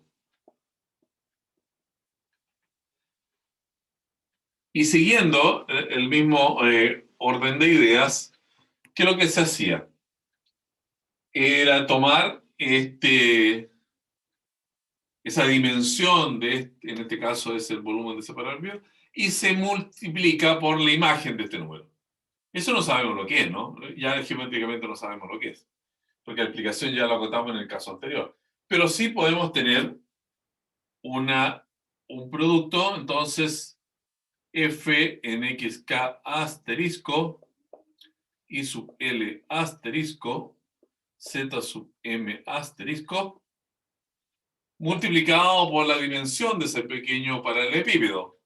Y siguiendo el mismo orden de ideas, ¿qué es lo que se hacía? Era tomar esa dimensión en este caso es el volumen de ese paralelepípedo, y se multiplica por la imagen de este número. Eso no sabemos lo que es, ¿no? Ya geométricamente no sabemos lo que es, porque la explicación ya la contamos en el caso anterior. Pero sí podemos tener un producto, entonces, F en XK asterisco, Y sub L asterisco, Z sub M asterisco, multiplicado por la dimensión de ese pequeño paralelepípedo,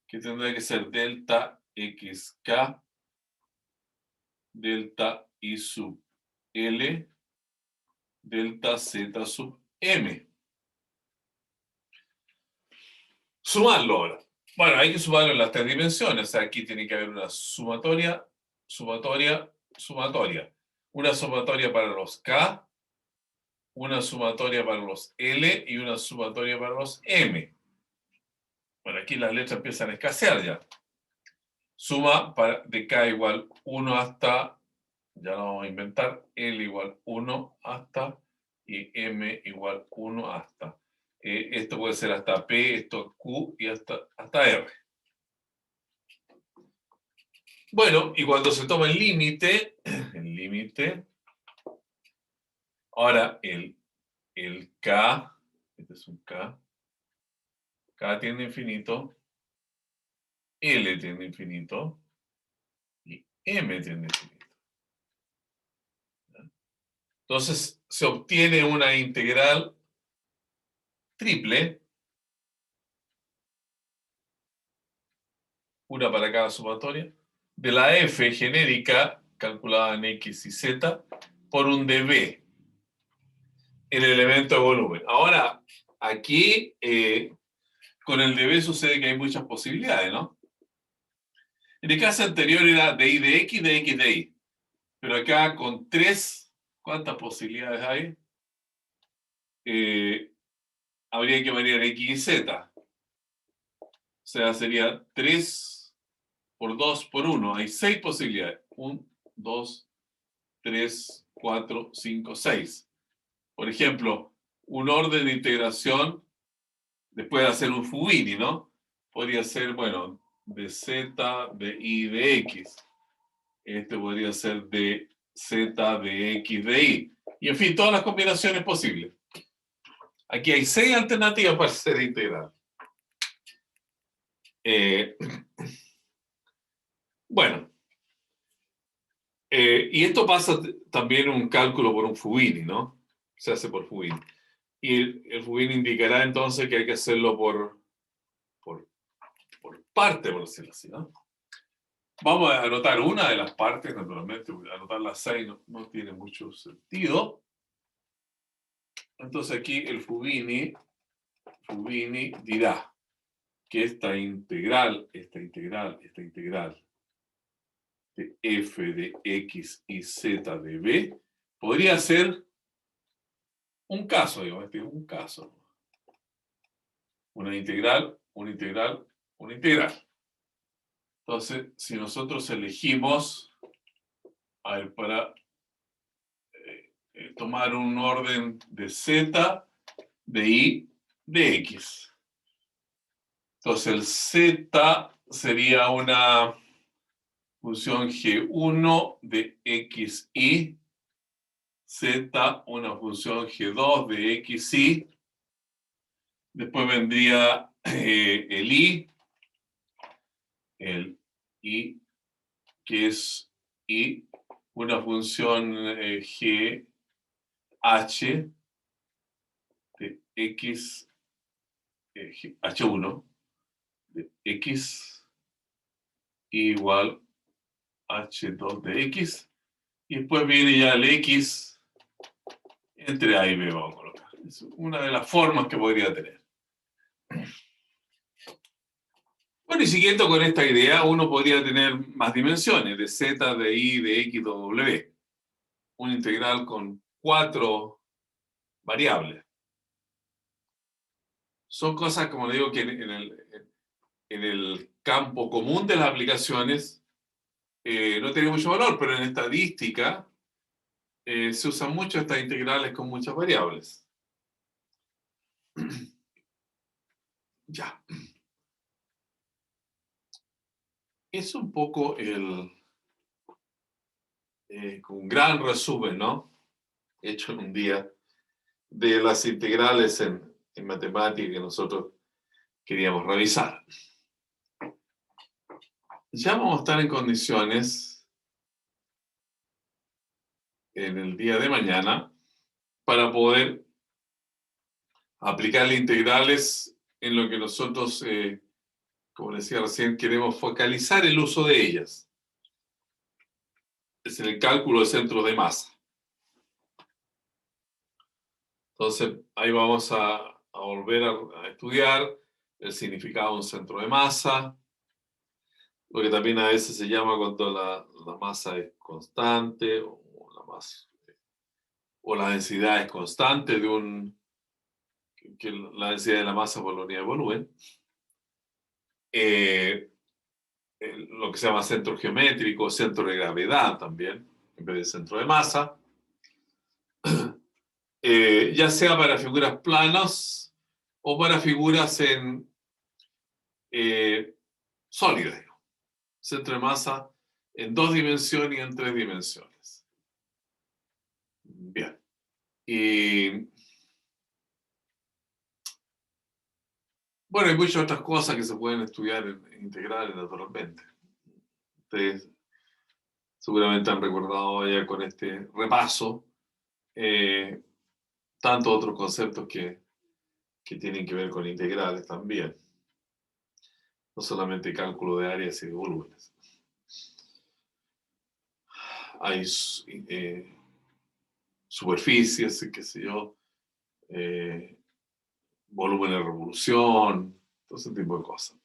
que tendrá que ser delta XK, delta I sub L, delta Z sub M. Sumarlo ahora. Bueno, hay que sumarlo en las 3 dimensiones. O sea, aquí tiene que haber una sumatoria, sumatoria, sumatoria. Una sumatoria para los K, una sumatoria para los L y una sumatoria para los M. Bueno, aquí las letras empiezan a escasear ya. Suma de K igual 1 hasta, ya lo vamos a inventar, L igual 1 hasta y M igual 1 hasta. Esto puede ser hasta P, esto Q y hasta R. Bueno, y cuando se toma el límite, ahora el K, este es un K tiende a infinito, L tiende a infinito y M tiende a infinito. Entonces se obtiene una integral triple una para cada sumatoria, de la f genérica, calculada en x y z, por un dB, el elemento de volumen. Ahora, aquí, con el dB sucede que hay muchas posibilidades, ¿no? En el caso anterior era de I de X, de X de Y. Pero acá con 3, ¿cuántas posibilidades hay? Habría que variar X y Z. O sea, sería 3 por 2 por 1. Hay 6 posibilidades. 1, 2, 3, 4, 5, 6. Por ejemplo, un orden de integración, después de hacer un Fubini, ¿no? Podría ser, bueno, de Z, de Y, de X. Este podría ser de Z, de X, de Y. Y en fin, todas las combinaciones posibles. Aquí hay 6 alternativas para ser integral. Bueno. Y esto pasa también en un cálculo por un Fubini, ¿no? Se hace por Fubini. Y el Fubini indicará entonces que hay que hacerlo por parte, por decirlo así, ¿no? Vamos a anotar una de las partes, naturalmente, anotar las 6 no tiene mucho sentido. Entonces aquí el Fubini dirá que esta integral de f de x y z de b podría ser un caso, digamos, un caso. Una integral. Entonces, si nosotros elegimos, a ver, para tomar un orden de z, de y, de x. Entonces, el z sería una función g1 de xy, z una función g2 de xy, después vendría el y, que es y, una función g h de x, h1 de x igual h2 de x, y después viene ya el x entre a y b, vamos a colocar. Es una de las formas que podría tener. Bueno, y siguiendo con esta idea, uno podría tener más dimensiones, de z, de y, de x, de w. Un integral con 4 variables. Son cosas, como le digo, que en el campo común de las aplicaciones no tiene mucho valor, pero en estadística se usan mucho estas integrales con muchas variables. Ya. Es un poco un gran resumen, ¿no? Hecho en un día de las integrales en matemática que nosotros queríamos revisar. Ya vamos a estar en condiciones en el día de mañana para poder aplicar integrales en lo que nosotros, como decía recién, queremos focalizar el uso de ellas. Es en el cálculo de centros de masa. Entonces, ahí vamos a volver a estudiar el significado de un centro de masa, lo que también a veces se llama cuando la masa es constante o la densidad es constante que la densidad de la masa por la unidad de volumen. Lo que se llama centro geométrico, centro de gravedad también, en vez de centro de masa. Ya sea para figuras planas o para figuras en sólidas. Centro de masa en 2 dimensiones y en 3 dimensiones. Bien. Y bueno, hay muchas otras cosas que se pueden estudiar en integrales, naturalmente. Ustedes seguramente han recordado ya con este repaso tantos otros conceptos que tienen que ver con integrales también. no solamente cálculo de áreas y de volúmenes. Hay superficies, qué sé yo, volumen de revolución, todo ese tipo de cosas.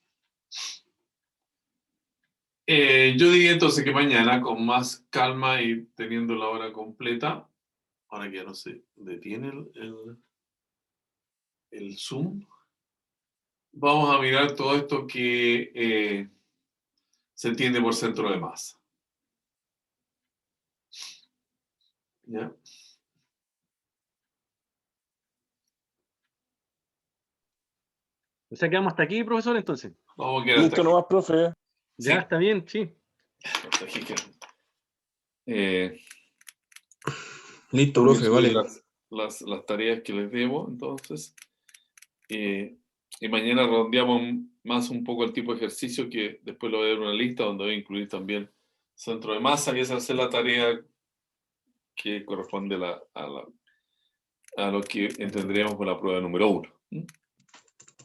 Yo diría entonces que mañana, con más calma y teniendo la hora completa, ahora que ya no se detiene el Zoom, vamos a mirar todo esto que se entiende por centro de masa. ¿Ya? O sea, quedamos hasta aquí, profesor, entonces. Vamos a quedar hasta Listo aquí. nomás, profe. Ya Sí. está bien, sí. Hasta aquí quedamos. Listo, Voy a profe, subir vale. las tareas que les debo, entonces. Y mañana redondeamos más un poco el tipo de ejercicio, que después lo voy a dar una lista donde voy a incluir también centro de masa, y esa va a ser la tarea que corresponde a lo que entenderíamos con la prueba número 1.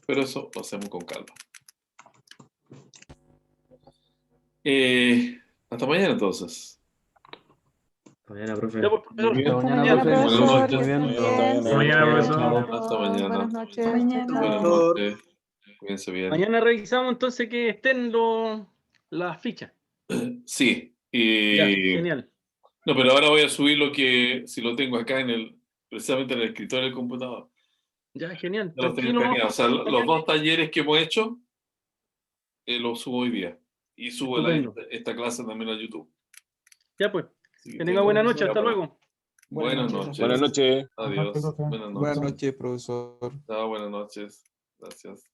Pero eso lo hacemos con calma. Hasta mañana entonces. Mañana, profe. Ya, pues, profesor. Muy bien. Hasta Mañana, profe. Buenas profesor, noches. que estén Muy bien. bien. Hasta mañana, Suerte. profesor. Chao. Hasta mañana. Buenas noches. Mañana. Chao, Buenas chao. noches. Cuídense bien. Mañana revisamos entonces que estén las fichas. Sí. Ya, genial. No, pero ahora voy a subir lo que, si lo tengo acá precisamente en el escritorio del computador. Ya, genial. Ya los tengo Tranquilo. escaneados. O sea, los 2 talleres que hemos hecho, los subo hoy día. Y subo Estupendo. esta clase también a YouTube. Ya, pues. Así que Que tenga buena noche. Hasta bueno. luego. Buenas noches. Buenas noches. Adiós. Buenas noches, profe. Buenas Buenas noches. noches, profesor. Chao, buenas noches. Gracias.